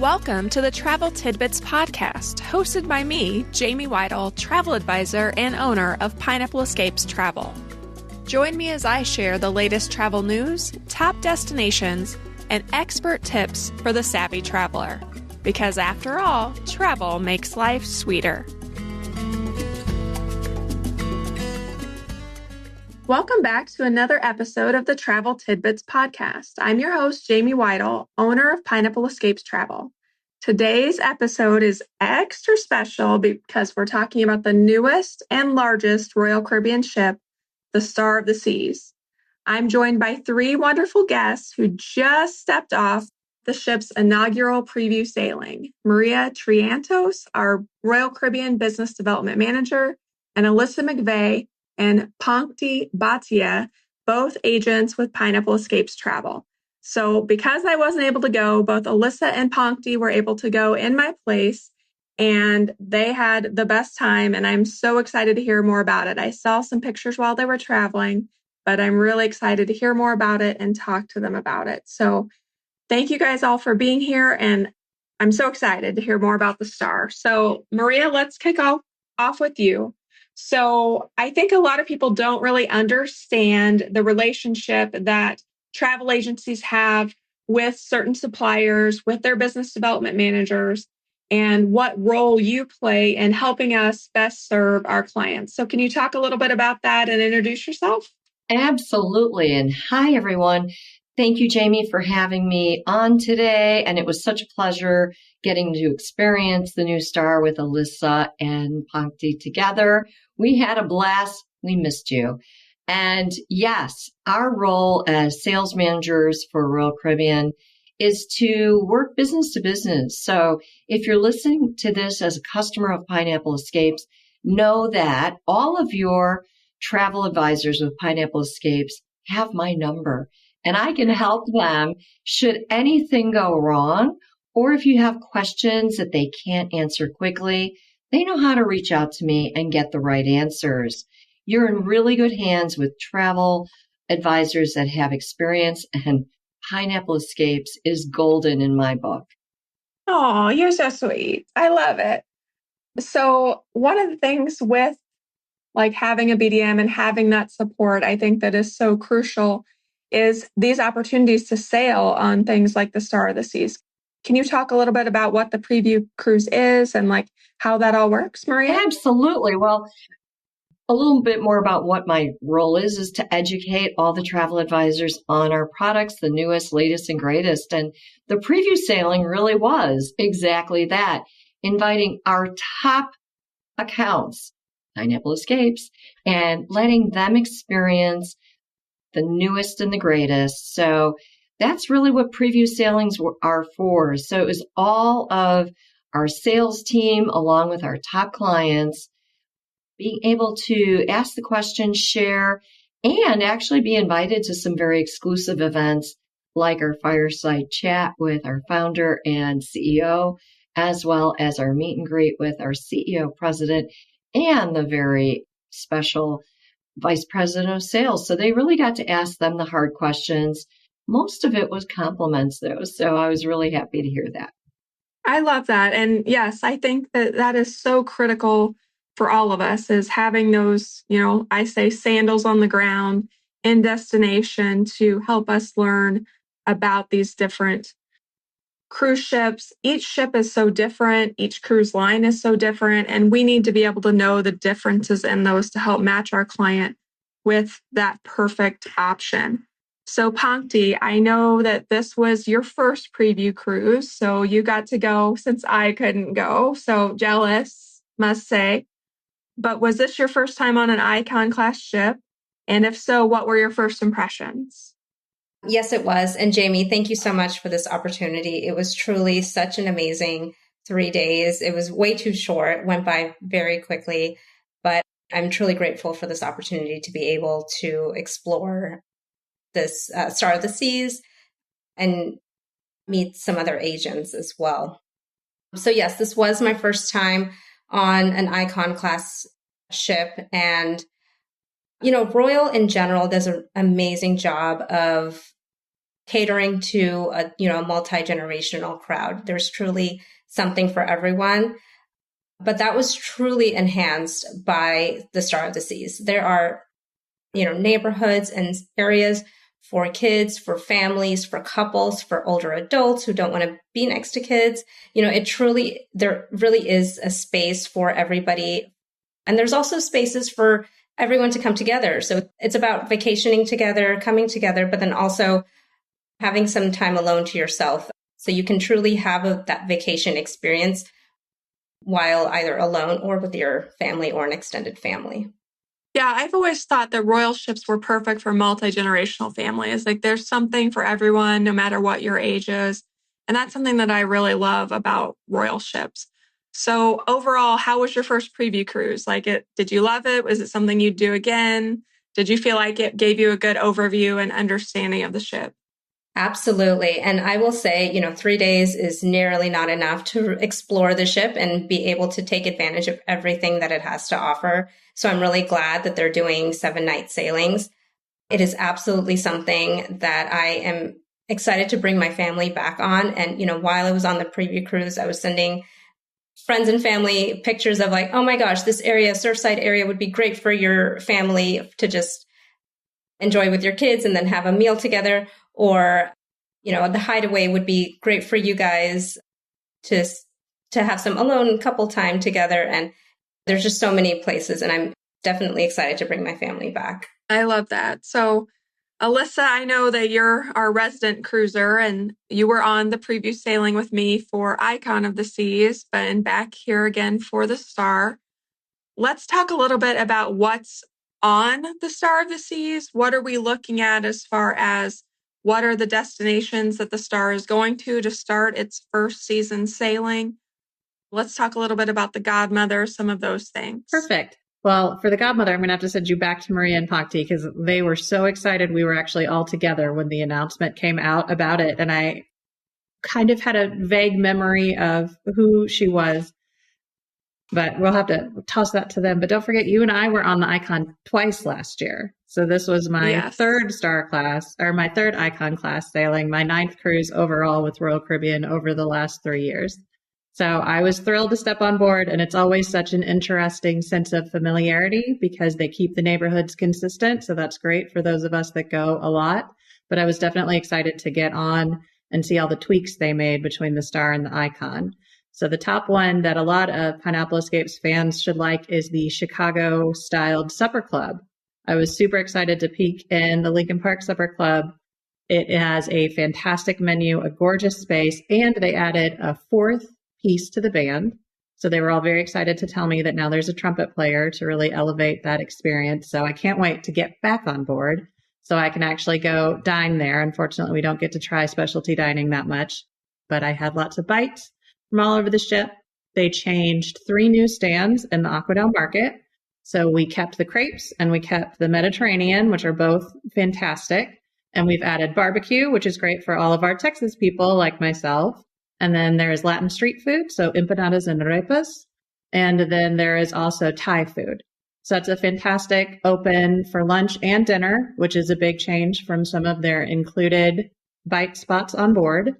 Welcome to the Travel Tidbits podcast, hosted by me, Jamie Weidel, travel advisor and owner of Pineapple Escapes Travel. Join me as I share the latest travel news, top destinations, and expert tips for the savvy traveler. Because after all, travel makes life sweeter. Welcome back to another episode of the Travel Tidbits podcast. I'm your host, Jamie Weidel, owner of Pineapple Escapes Travel. Today's episode is extra special because we're talking about the newest and largest Royal Caribbean ship, the Star of the Seas. I'm joined by three wonderful guests who just stepped off the ship's inaugural preview sailing. Maria Triantos, our Royal Caribbean Business Development Manager, and Alissa MacVey and Pankti Bhatia, both agents with Pineapple Escapes Travel. So because I wasn't able to go, both Alissa and Pankti were able to go in my place, and they had the best time, and I'm so excited to hear more about it. I saw some pictures while they were traveling, but I'm really excited to hear more about it and talk to them about it. So thank you guys all for being here, and I'm so excited to hear more about the Star. So Maria, let's kick off with you. So I think a lot of people don't really understand the relationship that travel agencies have with certain suppliers, with their business development managers, and what role you play in helping us best serve our clients. So can you talk a little bit about that and introduce yourself? Absolutely. And hi, everyone. Thank you, Jamie, for having me on today. And it was such a pleasure getting to experience the new Star with Alissa and Pankti together. We had a blast. We missed you. And yes, our role as sales managers for Royal Caribbean is to work business to business. So if you're listening to this as a customer of Pineapple Escapes, know that all of your travel advisors with Pineapple Escapes have my number. And I can help them should anything go wrong, or if you have questions that they can't answer quickly, they know how to reach out to me and get the right answers. You're in really good hands with travel advisors that have experience, and Pineapple Escapes is golden in my book. Oh, you're so sweet. I love it. So one of the things with like having a BDM and having that support, I think that is so crucial is these opportunities to sail on things like the Star of the Seas. Can you talk a little bit about what the preview cruise is and like how that all works, Maria? Absolutely. Well, a little bit more about what my role is to educate all the travel advisors on our products, the newest, latest, and greatest. And the preview sailing really was exactly that, inviting our top accounts, Pineapple Escapes, and letting them experience the newest and the greatest. So that's really what preview sailings are for. So it was all of our sales team, along with our top clients, being able to ask the questions, share, and actually be invited to some very exclusive events like our fireside chat with our founder and CEO, as well as our meet and greet with our CEO, president, and the very special vice president of sales. So they really got to ask them the hard questions. Most of it was compliments, though. So I was really happy to hear that. I love that. And yes, I think that that is so critical for all of us is having those, I say sandals on the ground in destination to help us learn about these different cruise ships. Each ship is so different. Each cruise line is so different. And we need to be able to know the differences in those to help match our client with that perfect option. So Pankti, I know that this was your first preview cruise. So you got to go since I couldn't go. So jealous, must say. But was this your first time on an Icon class ship? And if so, what were your first impressions? Yes, it was. And Jamie, thank you so much for this opportunity. It was truly such an amazing 3 days. It was way too short, went by very quickly, but I'm truly grateful for this opportunity to be able to explore this Star of the Seas and meet some other agents as well. So yes, this was my first time on an Icon class ship, and Royal in general does an amazing job of catering to a multi-generational crowd. There's truly something for everyone. But that was truly enhanced by the Star of the Seas. There are, neighborhoods and areas for kids, for families, for couples, for older adults who don't want to be next to kids. There really is a space for everybody. And there's also spaces for everyone to come together. So it's about vacationing together, coming together, but then also having some time alone to yourself. So you can truly have that vacation experience while either alone or with your family or an extended family. Yeah, I've always thought that royal ships were perfect for multi-generational families. Like there's something for everyone, no matter what your age is. And that's something that I really love about royal ships. So overall, how was your first preview cruise? Did you love it? Was it something you'd do again? Did you feel like it gave you a good overview and understanding of the ship? Absolutely. And I will say, 3 days is nearly not enough to explore the ship and be able to take advantage of everything that it has to offer. So I'm really glad that they're doing 7-night sailings. It is absolutely something that I am excited to bring my family back on. And, while I was on the preview cruise, I was sending friends and family pictures of oh my gosh, this area, Surfside area would be great for your family to just enjoy with your kids and then have a meal together. Or, the Hideaway would be great for you guys to have some alone couple time together. And there's just so many places, and I'm definitely excited to bring my family back. I love that. So, Alissa, I know that you're our resident cruiser, and you were on the preview sailing with me for Icon of the Seas, and back here again for the Star. Let's talk a little bit about what's on the Star of the Seas. What are we looking at as far as what are the destinations that the Star is going to start its first season sailing? Let's talk a little bit about the Godmother, some of those things. Perfect. Well, for the Godmother, I'm going to have to send you back to Maria and Pankti because they were so excited. We were actually all together when the announcement came out about it. And I kind of had a vague memory of who she was, but we'll have to toss that to them. But don't forget, you and I were on the Icon twice last year. So this was my third Star class, or my third Icon class sailing, my 9th cruise overall with Royal Caribbean over the last 3 years. So I was thrilled to step on board, and it's always such an interesting sense of familiarity because they keep the neighborhoods consistent. So that's great for those of us that go a lot. But I was definitely excited to get on and see all the tweaks they made between the Star and the Icon. So the top one that a lot of Pineapple Escapes fans should like is the Chicago-styled Supper Club. I was super excited to peek in the Lincoln Park Supper Club. It has a fantastic menu, a gorgeous space, and they added a 4th piece to the band. So they were all very excited to tell me that now there's a trumpet player to really elevate that experience. So I can't wait to get back on board so I can actually go dine there. Unfortunately, we don't get to try specialty dining that much, but I had lots of bites from all over the ship. They changed 3 new stands in the Aquadel Market. So we kept the crepes and we kept the Mediterranean, which are both fantastic. And we've added barbecue, which is great for all of our Texas people like myself. And then there's Latin street food, so empanadas and arepas. And then there is also Thai food. So it's a fantastic open for lunch and dinner, which is a big change from some of their included bite spots on board.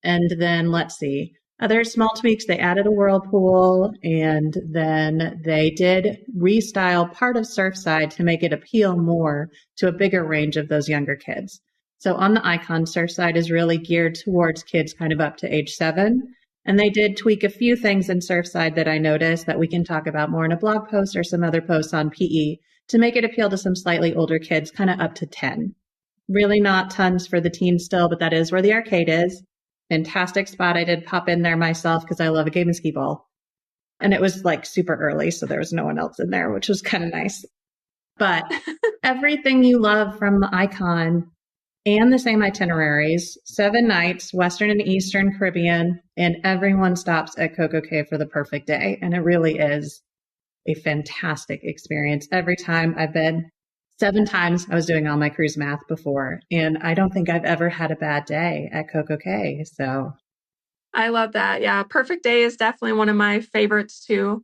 And then let's see, other small tweaks. They added a whirlpool, and then they did restyle part of Surfside to make it appeal more to a bigger range of those younger kids. So on the Icon, Surfside is really geared towards kids kind of up to age 7. And they did tweak a few things in Surfside that I noticed that we can talk about more in a blog post or some other posts on PE to make it appeal to some slightly older kids, kind of up to 10. Really not tons for the teens still, but that is where the arcade is. Fantastic spot. I did pop in there myself because I love a game of skee ball. And it was super early, so there was no one else in there, which was kind of nice. But everything you love from the Icon and the same itineraries, 7 nights, Western and Eastern Caribbean, and everyone stops at Coco Cay for the perfect day. And it really is a fantastic experience. Every time I've been 7 times, I was doing all my cruise math before, and I don't think I've ever had a bad day at Coco Cay. So I love that. Yeah, Perfect Day is definitely one of my favorites too.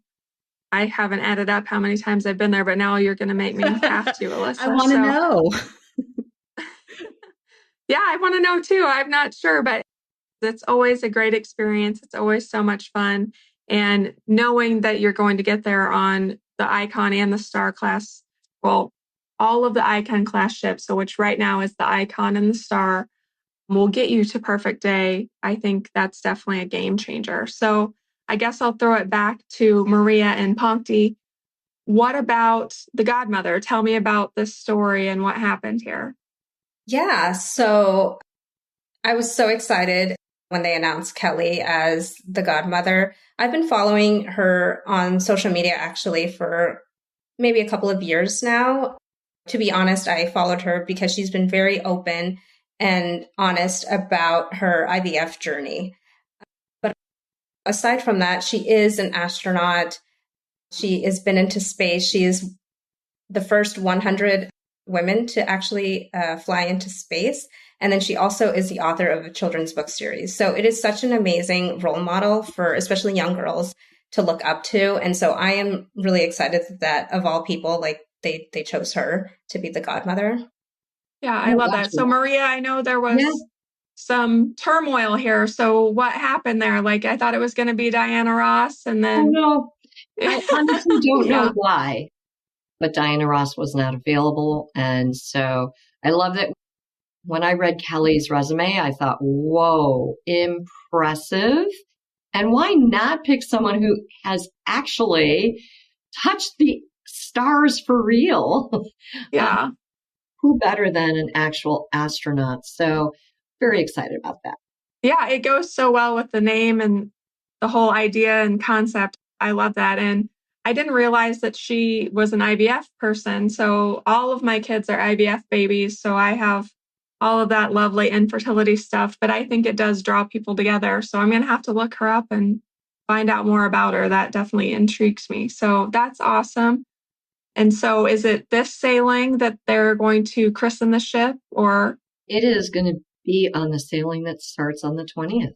I haven't added up how many times I've been there, but now you're going to make me have to, Alissa. I want to know. Yeah, I want to know too. I'm not sure, but it's always a great experience. It's always so much fun. And knowing that you're going to get there on the Icon and the Star class, well, all of the Icon class ships, so which right now is the Icon and the Star, will get you to perfect day. I think that's definitely a game changer. So I guess I'll throw it back to Maria and Pankti. What about the godmother? Tell me about this story and what happened here. Yeah, so I was so excited when they announced Kelly as the godmother. I've been following her on social media actually for maybe a couple of years now. To be honest, I followed her because she's been very open and honest about her IVF journey. But aside from that, she is an astronaut. She has been into space. She is the first 100 women to actually fly into space. And then she also is the author of a children's book series. So it is such an amazing role model for especially young girls to look up to. And so I am really excited that of all people, like they chose her to be the godmother. Yeah, I love that. So Maria, I know there was some turmoil here. So what happened there? Like I thought it was going to be Diana Ross and then... no, I honestly don't know why, but Diana Ross was not available. And so I love that. When I read Kelly's resume, I thought, whoa, impressive. And why not pick someone who has actually touched the stars for real? Yeah. Who better than an actual astronaut? So very excited about that. Yeah, it goes so well with the name and the whole idea and concept. I love that. And I didn't realize that she was an IVF person. So all of my kids are IVF babies. So I have all of that lovely infertility stuff, but I think it does draw people together. So I'm going to have to look her up and find out more about her. That definitely intrigues me. So that's awesome. And so is it this sailing that they're going to christen the ship, or? It is going to be on the sailing that starts on the 20th.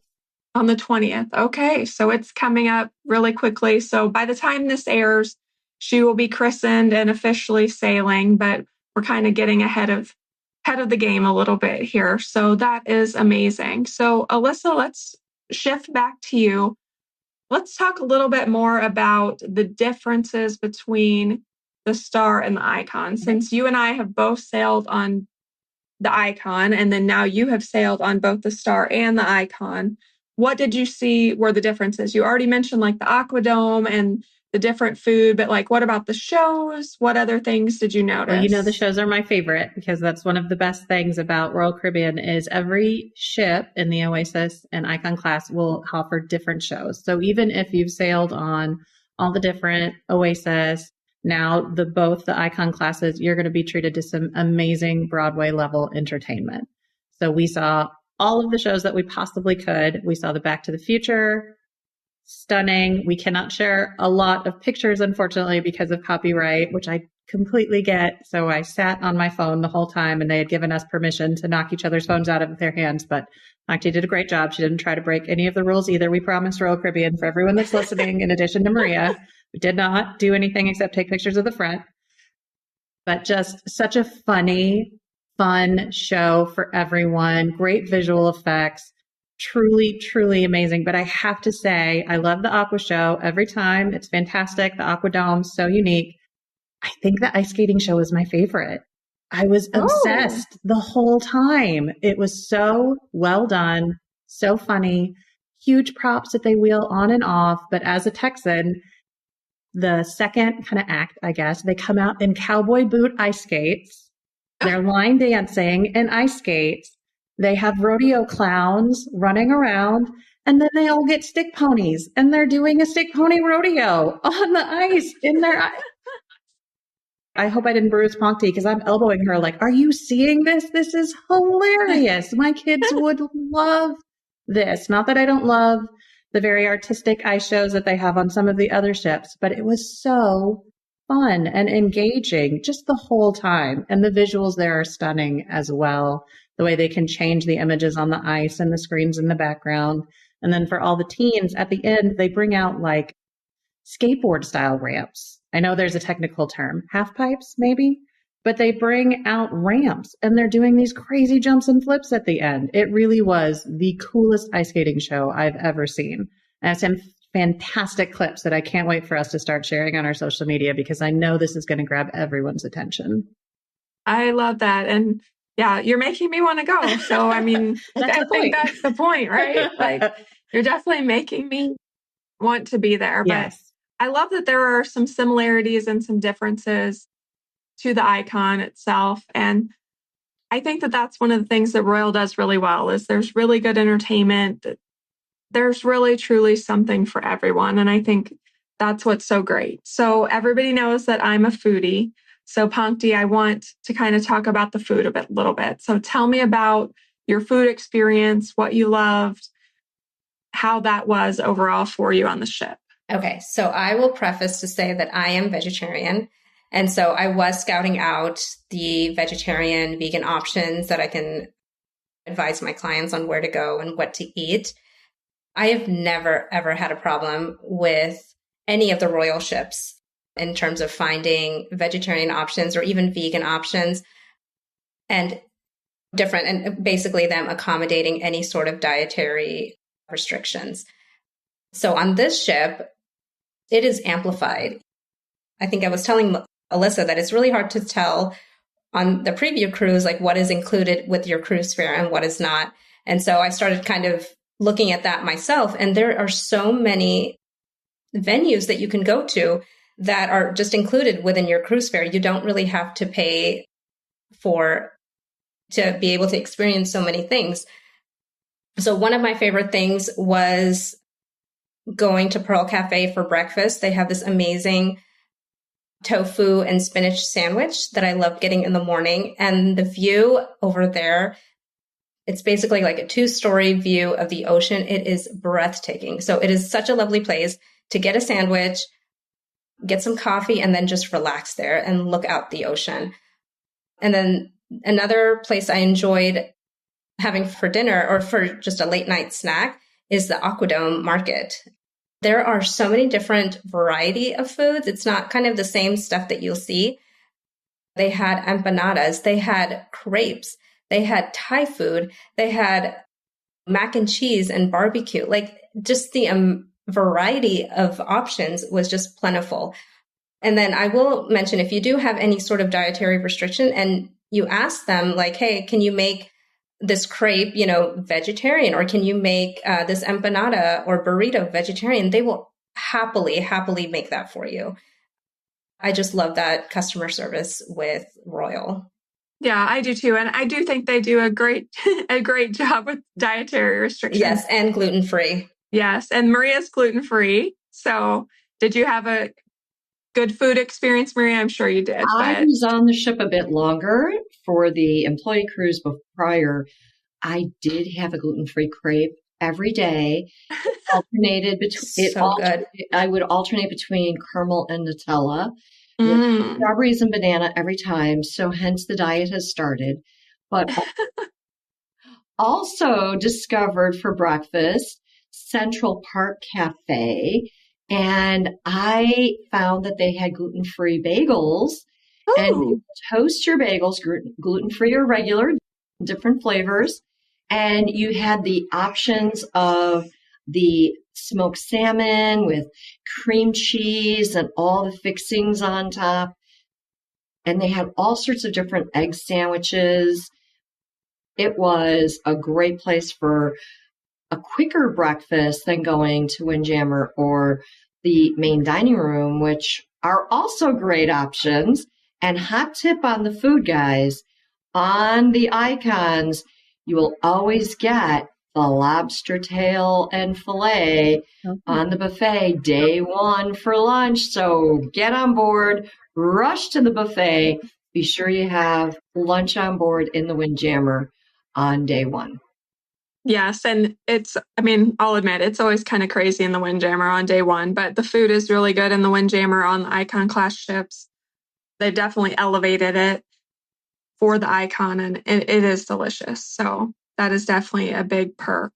On the 20th. Okay. So it's coming up really quickly. So by the time this airs, she will be christened and officially sailing, but we're kind of getting ahead of the game a little bit here. So that is amazing. So Alissa, let's shift back to you. Let's talk a little bit more about the differences between the Star and the Icon. Since you and I have both sailed on the Icon, and then now you have sailed on both the Star and the Icon, what did you see were the differences? You already mentioned like the Aquadome and the different food, but like what about the shows? What other things did you notice? Well, the shows are my favorite because that's one of the best things about Royal Caribbean is every ship in the Oasis and Icon class will offer different shows. So even if you've sailed on all the different Oasis, now both the Icon classes, you're going to be treated to some amazing Broadway level entertainment. So we saw all of the shows that we possibly could. We saw the Back to the Future. Stunning. We cannot share a lot of pictures, unfortunately, because of copyright, which I completely get. So I sat on my phone the whole time and they had given us permission to knock each other's phones out of their hands. But Pankti did a great job. She didn't try to break any of the rules either. We promised Royal Caribbean for everyone that's listening, in addition to Maria. We did not do anything except take pictures of the front. But just such a funny, fun show for everyone. Great visual effects. Truly, truly amazing. But I have to say, I love the Aqua Show every time. It's fantastic. The Aquadome, so unique. I think the ice skating show is my favorite. I was obsessed the whole time. It was so well done, so funny, huge props that they wheel on and off. But as a Texan, the second kind of act, I guess, they come out in cowboy boot ice skates. They're line dancing in ice skates. They have rodeo clowns running around, and then they all get stick ponies, and they're doing a stick pony rodeo on the ice in their... I hope I didn't bruise Pankti because I'm elbowing her like, are you seeing this? This is hilarious. My kids would love this. Not that I don't love the very artistic ice shows that they have on some of the other ships, but it was so fun and engaging just the whole time. And the visuals there are stunning as well. The way they can change the images on the ice and the screens in the background. And then for all the teens at the end, they bring out like skateboard style ramps. I know there's a technical term, half pipes, maybe. but they bring out ramps and they're doing these crazy jumps and flips at the end. It really was the coolest ice skating show I've ever seen. And some fantastic clips that I can't wait for us to start sharing on our social media, because I know this is going to grab everyone's attention. I love that. And yeah, you're making me want to go. So, I mean, I think that's the point, right? Like, you're definitely making me want to be there. Yes. But I love that there are some similarities and some differences to the icon itself. And I think that that's one of the things that Royal does really well is there's really good entertainment. There's really, truly something for everyone. And I think that's what's so great. So everybody knows that I'm a foodie. So Pankti, I want to kind of talk about the food a little bit. So tell me about your food experience, what you loved, how that was overall for you on the ship. Okay, so I will preface to say that I am vegetarian. And so I was scouting out the vegetarian, vegan options that I can advise my clients on where to go and what to eat. I have never, ever had a problem with any of the Royal ships in terms of finding vegetarian options or even vegan options and different, and basically them accommodating any sort of dietary restrictions. So on this ship, it is amplified. I think I was telling Alissa that it's really hard to tell on the preview cruise, like what is included with your cruise fare and what is not. And so I started kind of looking at that myself. And there are so many venues that you can go to that are just included within your cruise fare. You don't really have to pay to be able to experience so many things. So one of my favorite things was going to Pearl Cafe for breakfast. They have this amazing tofu and spinach sandwich that I love getting in the morning. And the view over there, it's basically like a 2-story view of the ocean. It is breathtaking. So it is such a lovely place to get a sandwich, get some coffee, and then just relax there and look out the ocean. And then another place I enjoyed having for dinner or for just a late night snack is the Aquadome Market. There are so many different variety of foods. It's not kind of the same stuff that you'll see. They had empanadas, they had crepes, they had Thai food, they had mac and cheese and barbecue. Like just the variety of options was just plentiful. And then I will mention, if you do have any sort of dietary restriction and you ask them like, hey, can you make this crepe, vegetarian, or can you make this empanada or burrito vegetarian? They will happily make that for you. I just love that customer service with Royal. Yeah, I do too. And I do think they do a great job with dietary restrictions. Yes, and gluten-free. Yes, and Maria's gluten-free. So did you have a good food experience, Maria? I'm sure you did. I was on the ship a bit longer for the employee cruise prior. I did have a gluten-free crepe every day. Alternated between I would alternate between caramel and Nutella, with strawberries and banana every time. So hence the diet has started. But also discovered for breakfast Central Park Cafe. And I found that they had gluten-free bagels. Oh. And you toast your bagels, gluten-free or regular, different flavors. And you had the options of the smoked salmon with cream cheese and all the fixings on top. And they had all sorts of different egg sandwiches. It was a great place for a quicker breakfast than going to Windjammer or the main dining room, which are also great options. And hot tip on the food, guys, on the icons, you will always get the lobster tail and filet on the buffet day one for lunch. So get on board, rush to the buffet. Be sure you have lunch on board in the Windjammer on day one. Yes. And I'll admit, it's always kind of crazy in the Windjammer on day one, but the food is really good in the Windjammer on the Icon class ships. They've definitely elevated it for the Icon, and it is delicious. So that is definitely a big perk.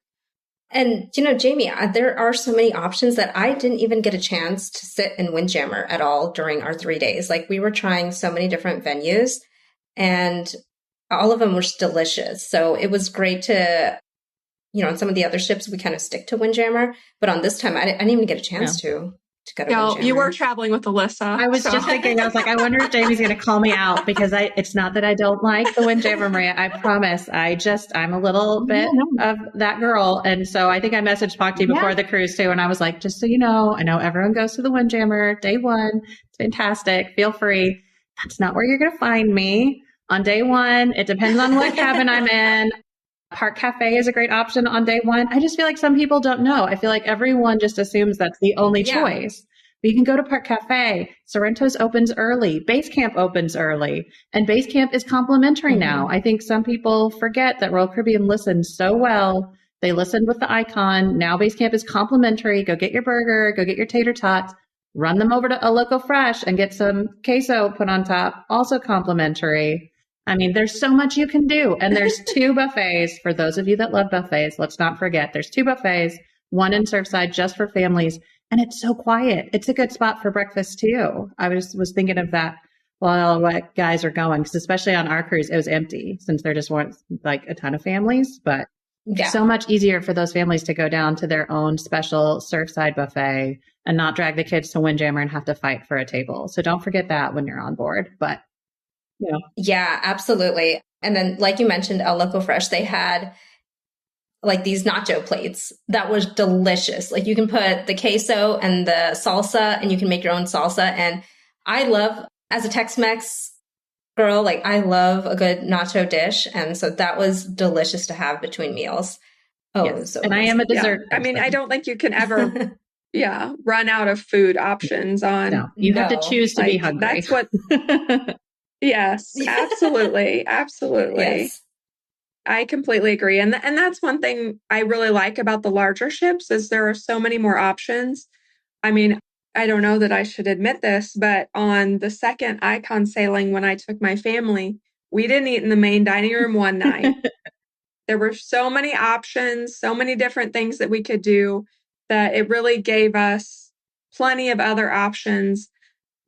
And, Jamie, there are so many options that I didn't even get a chance to sit in Windjammer at all during our 3 days. Like we were trying so many different venues. and all of them were delicious. So it was great to, on some of the other ships, we kind of stick to Windjammer, but on this time, I didn't even get a chance to go to Windjammer. You were traveling with Alissa. I was just thinking, I was like, I wonder if Jamie's going to call me out because it's not that I don't like the Windjammer, Maria. I promise. I'm a little bit of that girl. And so I think I messaged Pankti before the cruise too. And I was like, just so you know, I know everyone goes to the Windjammer day one. It's fantastic. Feel free. That's not where you're going to find me on day one. It depends on what cabin I'm in. Park Cafe is a great option on day one. I just feel like some people don't know. I feel like everyone just assumes that's the only choice. But you can go to Park Cafe. Sorrento's opens early. Base Camp opens early. And Base Camp is complimentary now. I think some people forget that Royal Caribbean listens so well. They listened with the Icon. Now Base Camp is complimentary. Go get your burger. Go get your tater tots. Run them over to A Loco Fresh and get some queso put on top. Also complimentary. I mean, there's so much you can do. And there's 2 buffets for those of you that love buffets. Let's not forget there's 2 buffets, one in Surfside just for families. And it's so quiet. It's a good spot for breakfast too. I was thinking of that while what guys are going, because especially on our cruise, it was empty since there just weren't like a ton of families, but so much easier for those families to go down to their own special Surfside buffet and not drag the kids to Windjammer and have to fight for a table. So don't forget that when you're on board. But yeah, absolutely. And then, like you mentioned, El Loco Fresh, they had like these nacho plates that was delicious. Like you can put the queso and the salsa and you can make your own salsa. And I love, as a Tex-Mex girl, like I love a good nacho dish. And so that was delicious to have between meals. So and I am a dessert. I mean, I don't think you can ever run out of food options on. You have to choose to be hungry. That's what Yes, absolutely. Absolutely. Yes. I completely agree. And that's one thing I really like about the larger ships is there are so many more options. I mean, I don't know that I should admit this, but on the second Icon sailing, when I took my family, we didn't eat in the main dining room one night. There were so many options, so many different things that we could do that it really gave us plenty of other options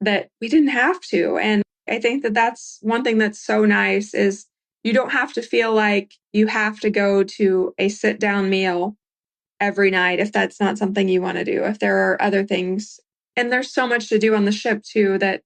that we didn't have to. And I think that that's one thing that's so nice is you don't have to feel like you have to go to a sit-down meal every night if that's not something you want to do, if there are other things. And there's so much to do on the ship too that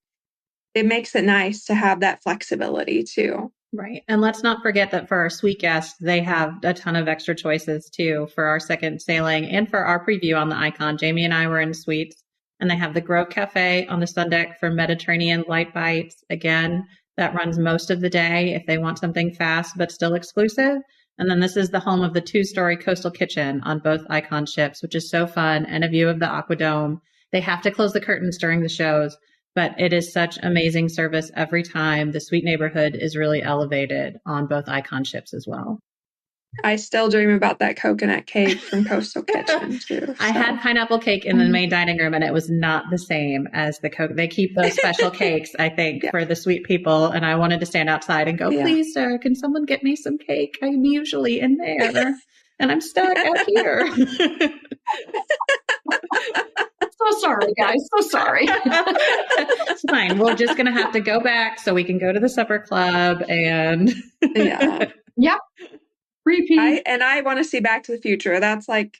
it makes it nice to have that flexibility too. Right. And let's not forget that for our suite guests, they have a ton of extra choices too for our second sailing and for our preview on the Icon. Jamie and I were in suites. And they have the Grove Cafe on the sun deck for Mediterranean light bites. Again, that runs most of the day if they want something fast but still exclusive. And then this is the home of the 2-story coastal kitchen on both Icon ships, which is so fun, and a view of the Aquadome. They have to close the curtains during the shows, but it is such amazing service every time. The suite neighborhood is really elevated on both Icon ships as well. I still dream about that coconut cake from Coastal Kitchen too. So. I had pineapple cake in the main dining room and it was not the same as the Coke. They keep those special cakes, I think, for the sweet people. And I wanted to stand outside and go, please, sir, can someone get me some cake? I'm usually in there and I'm stuck out here. So sorry, guys. So sorry. It's fine. We're just going to have to go back so we can go to the supper club and Yep. Repeat. I want to see Back to the Future. That's like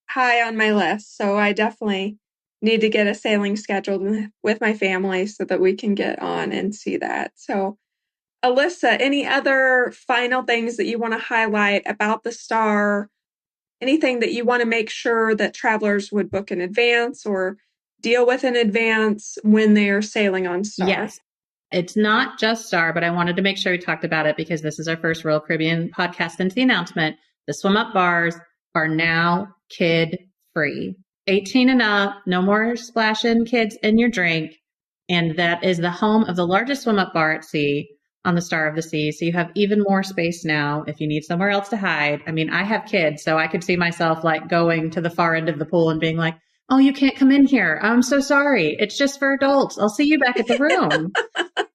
high on my list. So I definitely need to get a sailing scheduled with my family so that we can get on and see that. So Alissa, any other final things that you want to highlight about the Star? Anything that you want to make sure that travelers would book in advance or deal with in advance when they're sailing on Star? Yes. It's not just Star, but I wanted to make sure we talked about it because this is our first Royal Caribbean podcast. Into the announcement, the swim up bars are now kid free. 18 and up, no more splashing kids in your drink. And that is the home of the largest swim up bar at sea on the Star of the Sea. So you have even more space now if you need somewhere else to hide. I mean, I have kids, so I could see myself like going to the far end of the pool and being like, oh, you can't come in here. I'm so sorry. It's just for adults. I'll see you back at the room.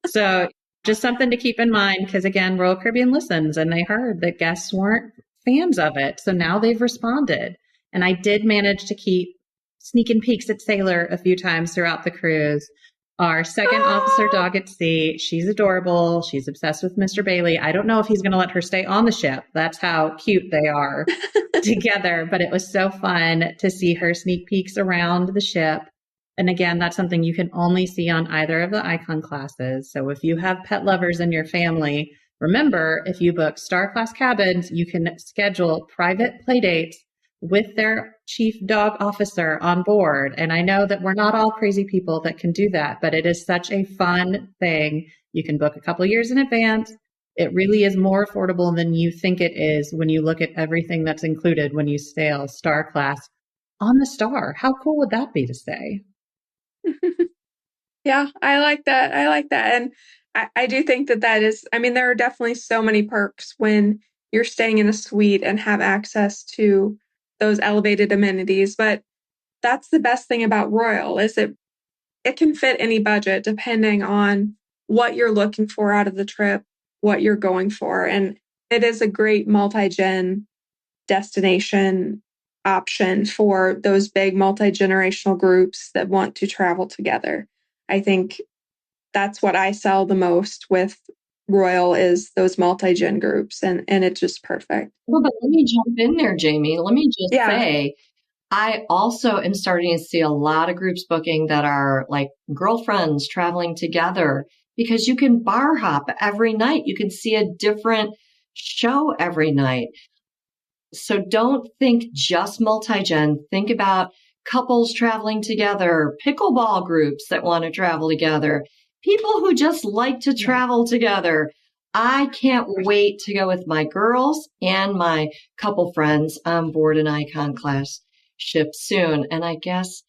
So just something to keep in mind because, again, Royal Caribbean listens and they heard that guests weren't fans of it. So now they've responded. And I did manage to keep sneaking peeks at Sailor a few times throughout the cruise. our second officer dog at sea. She's adorable. She's obsessed with Mr. Bailey. I don't know if he's going to let her stay on the ship. That's how cute they are together. But it was so fun to see her sneak peeks around the ship. And again, that's something you can only see on either of the Icon classes. So if you have pet lovers in your family, remember, if you book Star Class cabins, you can schedule private play dates with their chief dog officer on board. And I know that we're not all crazy people that can do that, but it is such a fun thing. You can book a couple years in advance. It really is more affordable than you think it is when you look at everything that's included when you sail Star Class on the Star. How cool would that be to say? Yeah, I like that. I like that. And I do think that is, I mean, there are definitely so many perks when you're staying in a suite and have access to those elevated amenities. But that's the best thing about Royal is it can fit any budget depending on what you're looking for out of the trip, what you're going for. And it is a great multi-gen destination option for those big multi-generational groups that want to travel together. I think that's what I sell the most with Royal is those multi-gen groups, and it's just perfect. Well, but let me jump in there, Jamie. Let me just say, I also am starting to see a lot of groups booking that are like girlfriends traveling together because you can bar hop every night. You can see a different show every night. So don't think just multi-gen. Think about couples traveling together, pickleball groups that want to travel together, people who just like to travel together. I can't wait to go with my girls and my couple friends on board an Icon class ship soon. And I guess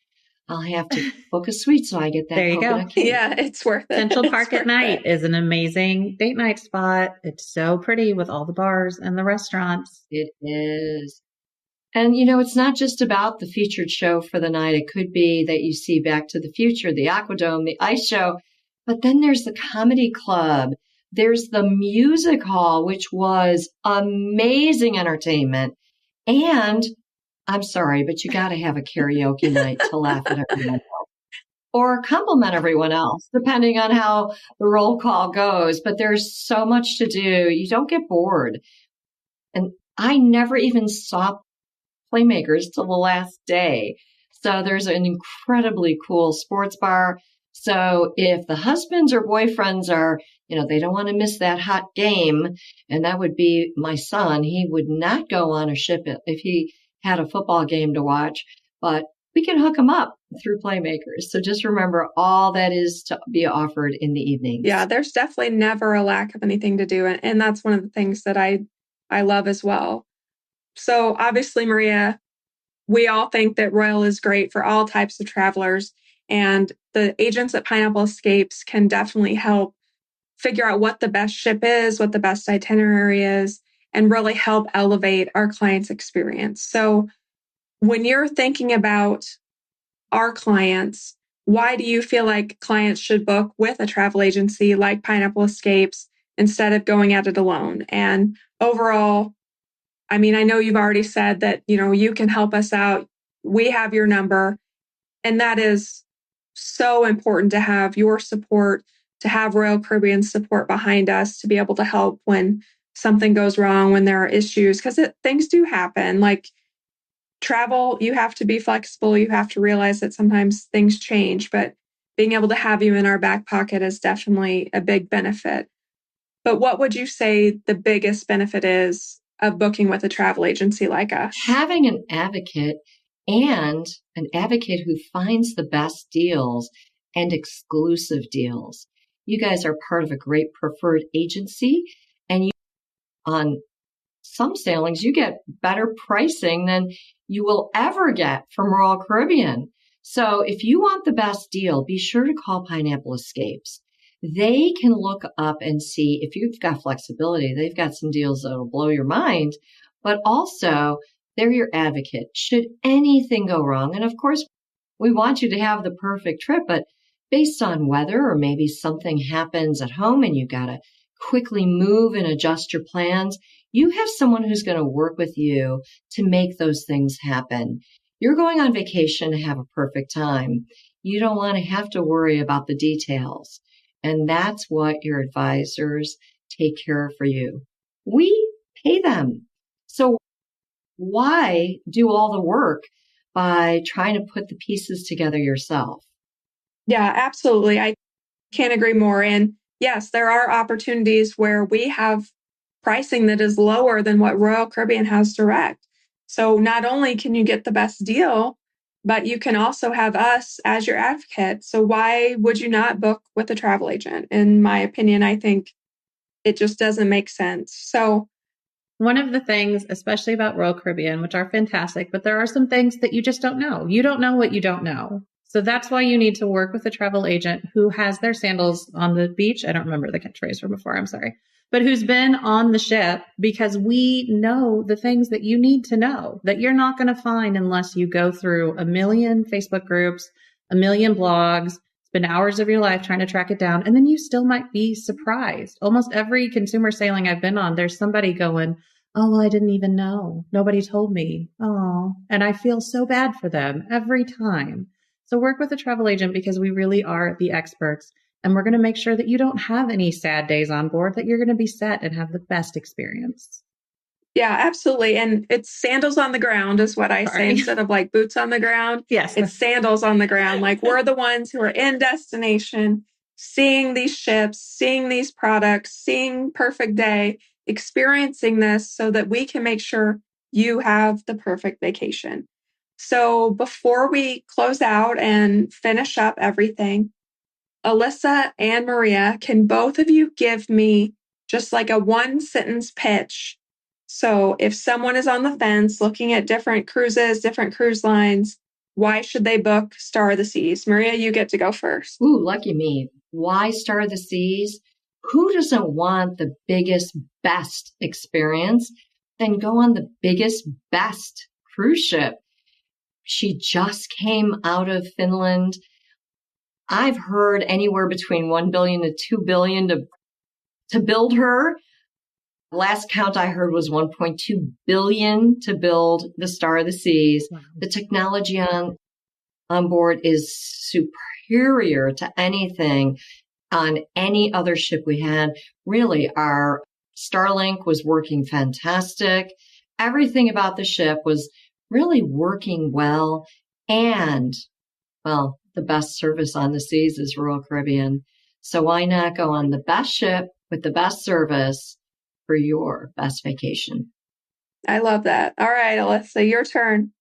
I'll have to book a suite so I get that. There you go. Cake. Yeah, it's worth it. Central Park at night is an amazing date night spot. It's so pretty with all the bars and the restaurants. It is. And, you know, it's not just about the featured show for the night. It could be that you see Back to the Future, the Aquadome, the Ice Show. But then there's the comedy club. There's the music hall, which was amazing entertainment. And I'm sorry, but you got to have a karaoke night to laugh at everyone else or compliment everyone else, depending on how the roll call goes. But there's so much to do. You don't get bored. And I never even saw Playmakers till the last day. So there's an incredibly cool sports bar. So if the husbands or boyfriends are, you know, they don't want to miss that hot game, and that would be my son, he would not go on a ship if he had a football game to watch, but we can hook him up through Playmakers. So just remember all that is to be offered in the evenings. Yeah, there's definitely never a lack of anything to do. And that's one of the things that I love as well. So obviously, Maria, we all think that Royal is great for all types of travelers. And the agents at Pineapple Escapes can definitely help figure out what the best ship is, what the best itinerary is, and really help elevate our clients' experience. So when you're thinking about our clients, why do you feel like clients should book with a travel agency like Pineapple Escapes instead of going at it alone? And overall, I mean, I know you've already said that, you know, you can help us out. We have your number. And that is so important to have your support, to have Royal Caribbean's support behind us, to be able to help when something goes wrong, when there are issues, because things do happen. Like travel, you have to be flexible. You have to realize that sometimes things change, but being able to have you in our back pocket is definitely a big benefit. But what would you say the biggest benefit is of booking with a travel agency like us? Having an advocate, and an advocate who finds the best deals and exclusive deals. You guys are part of a great preferred agency, and you, on some sailings, you get better pricing than you will ever get from Royal Caribbean. So if you want the best deal, be sure to call Pineapple Escapes. They can look up and see if you've got flexibility. They've got some deals that'll blow your mind, but also they're your advocate should anything go wrong. And of course, we want you to have the perfect trip, but based on weather or maybe something happens at home and you got to quickly move and adjust your plans, you have someone who's going to work with you to make those things happen. You're going on vacation to have a perfect time. You don't want to have to worry about the details. And that's what your advisors take care of for you. We pay them. So why do all the work by trying to put the pieces together yourself? Yeah, absolutely. I can't agree more. And yes, there are opportunities where we have pricing that is lower than what Royal Caribbean has direct. So not only can you get the best deal, but you can also have us as your advocate. So why would you not book with a travel agent? In my opinion, I think it just doesn't make sense. So one of the things, especially about Royal Caribbean, which are fantastic, but there are some things that you just don't know. You don't know what you don't know. So that's why you need to work with a travel agent who has their sandals on the beach. I don't remember the catchphrase from before, I'm sorry. But who's been on the ship, because we know the things that you need to know that you're not going to find unless you go through a million Facebook groups, a million blogs, spend hours of your life trying to track it down. And then you still might be surprised. Almost every consumer sailing I've been on, there's somebody going, oh, well, I didn't even know. Nobody told me. Oh, and I feel so bad for them every time. So work with a travel agent because we really are the experts. And we're going to make sure that you don't have any sad days on board, that you're going to be set and have the best experience. yeah, absolutely. And it's sandals on the ground is what I say instead of like boots on the ground. Yes. It's sandals on the ground. Like we're the ones who are in destination, seeing these ships, seeing these products, seeing perfect day, experiencing this so that we can make sure you have the perfect vacation. So before we close out and finish up everything, Alissa and Maria, can both of you give me just like a 1-sentence pitch? So if someone is on the fence looking at different cruises, different cruise lines, why should they book Star of the Seas? Maria, you get to go first. Ooh, lucky me. Why Star of the Seas? Who doesn't want the biggest, best experience? Then go on the biggest, best cruise ship. She just came out of Finland. I've heard anywhere between $1 billion to $2 billion to build her. Last count I heard was $1.2 billion to build the Star of the Seas. Wow. The technology on board is superior to anything on any other ship we had. Really, our Starlink was working fantastic. Everything about the ship was really working well. And, well, the best service on the seas is Royal Caribbean. So why not go on the best ship with the best service for your best vacation? I love that. All right, Alissa, your turn.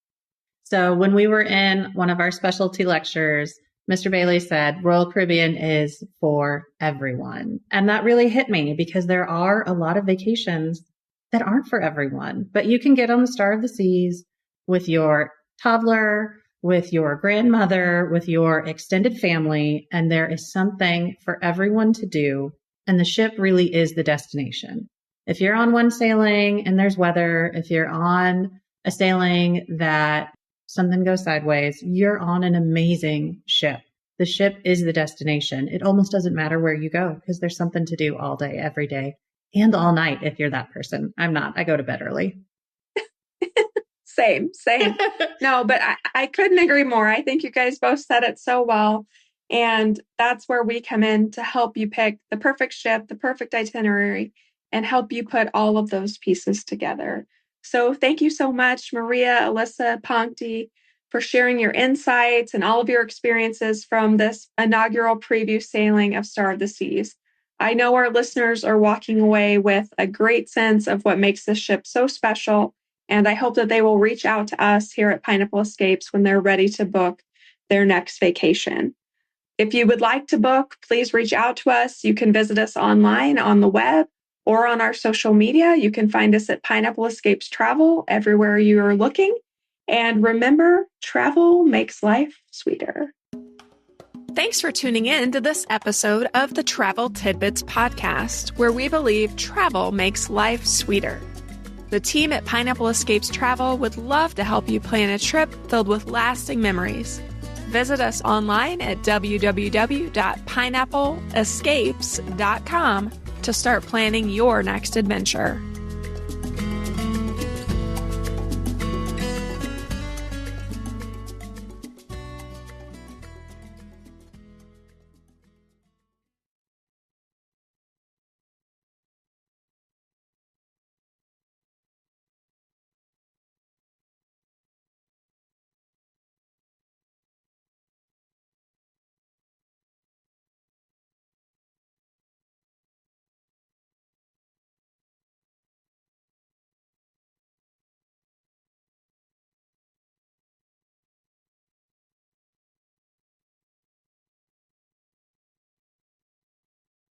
So when we were in one of our specialty lectures, Mr. Bailey said, Royal Caribbean is for everyone. And that really hit me because there are a lot of vacations that aren't for everyone, but you can get on the Star of the Seas with your toddler, with your grandmother, with your extended family, and there is something for everyone to do. And the ship really is the destination. If you're on one sailing and there's weather, if you're on a sailing that something goes sideways, you're on an amazing ship. The ship is the destination. It almost doesn't matter where you go because there's something to do all day, every day, and all night if you're that person. I'm not. I go to bed early. Same. No, but I couldn't agree more. I think you guys both said it so well. And that's where we come in to help you pick the perfect ship, the perfect itinerary, and help you put all of those pieces together. So thank you so much, Maria, Alissa, Pankti, for sharing your insights and all of your experiences from this inaugural preview sailing of Star of the Seas. I know our listeners are walking away with a great sense of what makes this ship so special, and I hope that they will reach out to us here at Pineapple Escapes when they're ready to book their next vacation. If you would like to book, please reach out to us. You can visit us online on the web or on our social media. You can find us at Pineapple Escapes Travel everywhere you are looking. And remember, travel makes life sweeter. Thanks for tuning in to this episode of the Travel Tidbits podcast, where we believe travel makes life sweeter. The team at Pineapple Escapes Travel would love to help you plan a trip filled with lasting memories. Visit us online at www.pineappleescapes.com to start planning your next adventure.